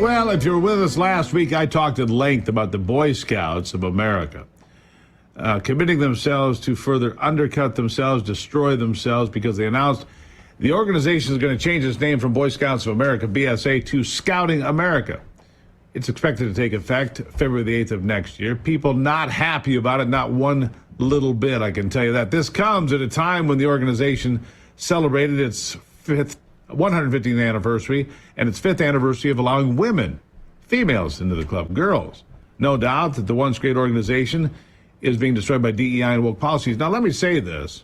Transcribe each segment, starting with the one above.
Well, if you were with us last week, I talked at length about the Boy Scouts of America committing themselves to further undercut themselves, destroy themselves, because they announced the organization is going to change its name from Boy Scouts of America, BSA, to Scouting America. It's expected to take effect February the 8th of next year. People not happy about it, not one little bit, I can tell you that. This comes at a time when the organization celebrated its 150th anniversary and its 5th anniversary of allowing women, females, into the club, girls. No doubt that the once great organization is being destroyed by DEI and woke policies. Now, let me say this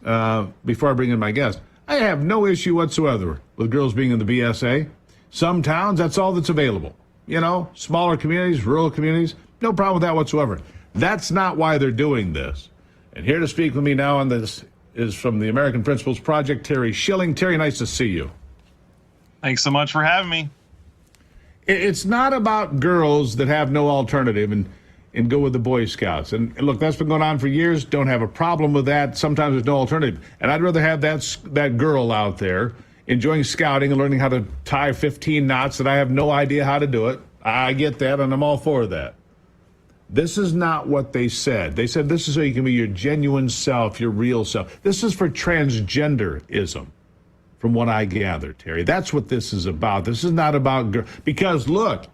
before I bring in my guest. I have no issue whatsoever with girls being in the BSA. Some towns, that's all that's available. You know, smaller communities, rural communities, no problem with that whatsoever. That's not why they're doing this. And here to speak with me now on this is from the American Principles Project, Terry Schilling. Terry, nice to see you. Thanks so much for having me. It's not about girls that have no alternative and go with the Boy Scouts. And look, that's been going on for years. Don't have a problem with that. Sometimes there's no alternative. And I'd rather have that girl out there enjoying scouting and learning how to tie 15 knots that I have no idea how to do it. I get that, and I'm all for that. This is not what they said. They said this is so you can be your genuine self, your real self. This is for transgenderism, from what I gather, Terry. That's what this is about. This is not about girls. Because, look,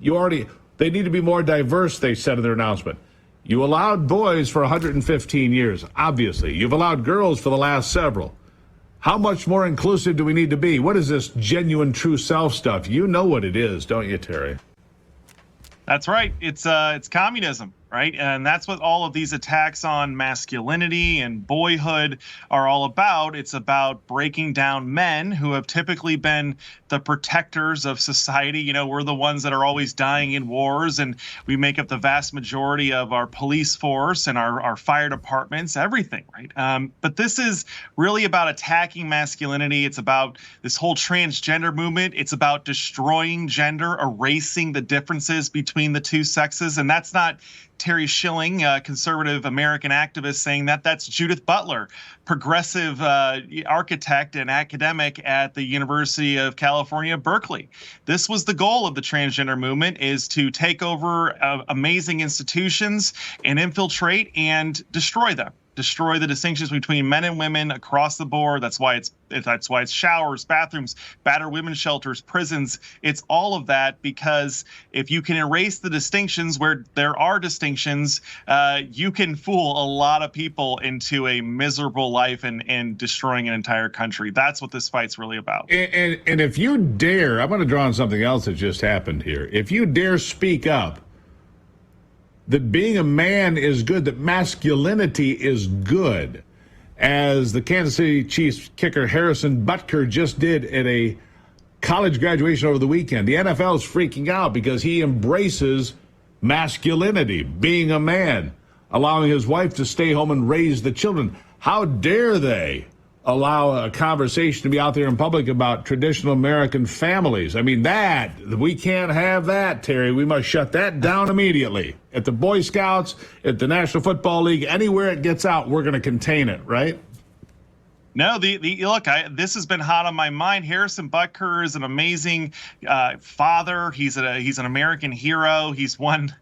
they need to be more diverse, they said in their announcement. You allowed boys for 115 years, obviously. You've allowed girls for the last several. How much more inclusive do we need to be? What is this genuine, true self stuff? You know what it is, don't you, Terry? That's right. It's communism, right? And that's what all of these attacks on masculinity and boyhood are all about. It's about breaking down men who have typically been the protectors of society. You know, we're the ones that are always dying in wars, and we make up the vast majority of our police force and our fire departments, everything, right? But this is really about attacking masculinity. It's about this whole transgender movement. It's about destroying gender, erasing the differences between the two sexes. And that's not Terry Schilling, conservative American activist, saying that. That's Judith Butler, progressive architect and academic at the University of California, Berkeley. This was the goal of the transgender movement, is to take over amazing institutions and infiltrate and destroy them. Destroy the distinctions between men and women across the board. That's why it's showers, bathrooms, battered women's shelters, prisons. It's all of that, because if you can erase the distinctions where there are distinctions, you can fool a lot of people into a miserable life and destroying an entire country. That's what this fight's really about. And if you dare, I'm going to draw on something else that just happened here. If you dare speak up that being a man is good, that masculinity is good, as the Kansas City Chiefs kicker Harrison Butker just did at a college graduation over the weekend. The NFL is freaking out because he embraces masculinity, being a man, allowing his wife to stay home and raise the children. How dare they allow a conversation to be out there in public about traditional American families? I mean, we can't have that, Terry. We must shut that down immediately. At the Boy Scouts, at the National Football League, anywhere it gets out, we're going to contain it, right? No, look, this has been hot on my mind. Harrison Butker is an amazing father. He's an American hero. He's won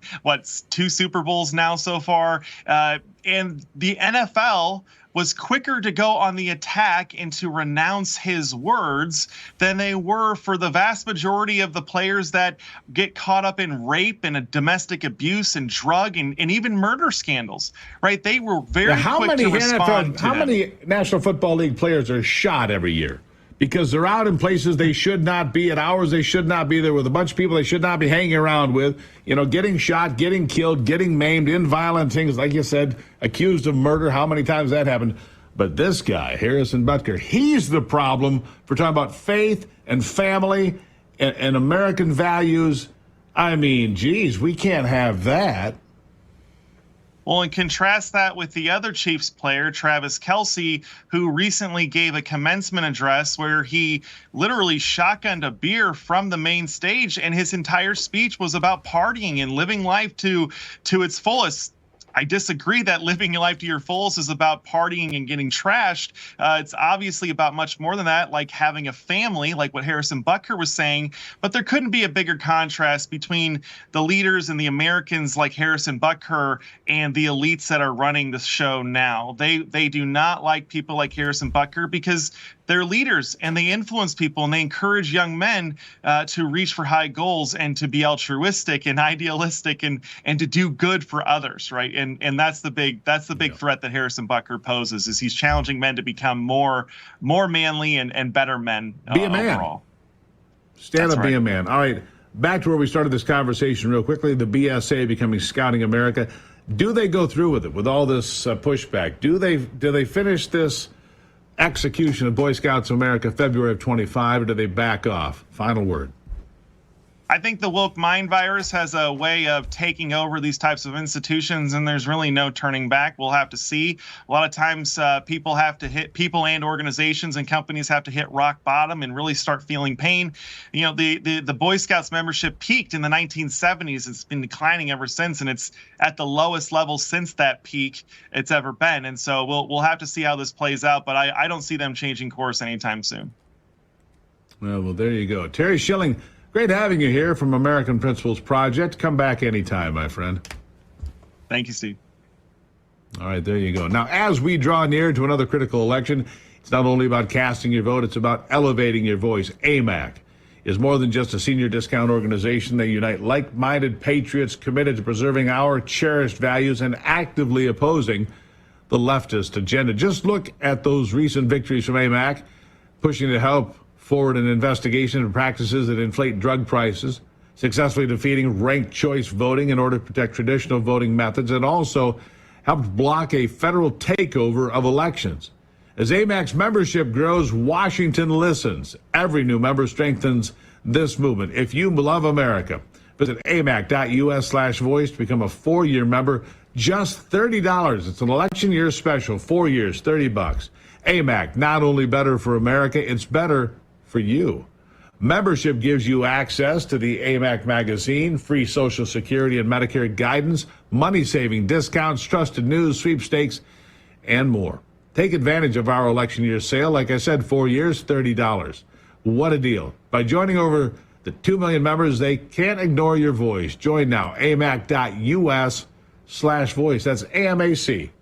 2 Super Bowls now so far, and the NFL was quicker to go on the attack and to renounce his words than they were for the vast majority of the players that get caught up in rape and domestic abuse and drug and even murder scandals, right? They were very quick to respond to How many National Football League players are shot every year? Because they're out in places they should not be, at hours they should not be there, with a bunch of people they should not be hanging around with, getting shot, getting killed, getting maimed in violent things, like you said, accused of murder. How many times that happened? But this guy, Harrison Butker, he's the problem for talking about faith and family and American values. I mean, geez, we can't have that. Well, and contrast that with the other Chiefs player, Travis Kelce, who recently gave a commencement address where he literally shotgunned a beer from the main stage, and his entire speech was about partying and living life to its fullest. I disagree that living your life to your fullest is about partying and getting trashed. It's obviously about much more than that, like having a family, like what Harrison Butker was saying. But there couldn't be a bigger contrast between the leaders and the Americans like Harrison Butker and the elites that are running the show now. They do not like people like Harrison Butker because they're leaders and they influence people and they encourage young men to reach for high goals and to be altruistic and idealistic and to do good for others, right? And that's the big threat that Harrison Butker poses, is he's challenging men to become more manly and better men. Be a man. Overall. Stand That's up, be right. a man. All right, back to where we started this conversation real quickly. The BSA becoming Scouting America. Do they go through with it, with all this pushback? Do they finish this execution of Boy Scouts of America February of 25, or do they back off? Final word. I think the woke mind virus has a way of taking over these types of institutions, and there's really no turning back. We'll have to see. A lot of times people and organizations and companies have to hit rock bottom and really start feeling pain. You know, the Boy Scouts membership peaked in the 1970s. It's been declining ever since, and it's at the lowest level since that peak it's ever been. And so we'll have to see how this plays out, but I don't see them changing course anytime soon. Well, there you go. Terry Schilling, great having you here from American Principles Project. Come back anytime, my friend. Thank you, Steve. All right, there you go. Now, as we draw near to another critical election, it's not only about casting your vote, it's about elevating your voice. AMAC is more than just a senior discount organization. They unite like-minded patriots committed to preserving our cherished values and actively opposing the leftist agenda. Just look at those recent victories from AMAC, pushing to help forward an investigation of practices that inflate drug prices, successfully defeating ranked choice voting in order to protect traditional voting methods, and also helped block a federal takeover of elections. As AMAC's membership grows, Washington listens. Every new member strengthens this movement. If you love America, visit amac.us/voice to become a 4-year member. Just $30. It's an election year special. 4 years, $30. AMAC, not only better for America, it's better for you. Membership gives you access to the AMAC magazine, free Social Security and Medicare guidance, money-saving discounts, trusted news, sweepstakes, and more. Take advantage of our election year sale. Like I said, 4 years, $30. What a deal. By joining over the 2 million members, they can't ignore your voice. Join now, amac.us/voice. That's amac.us/voice.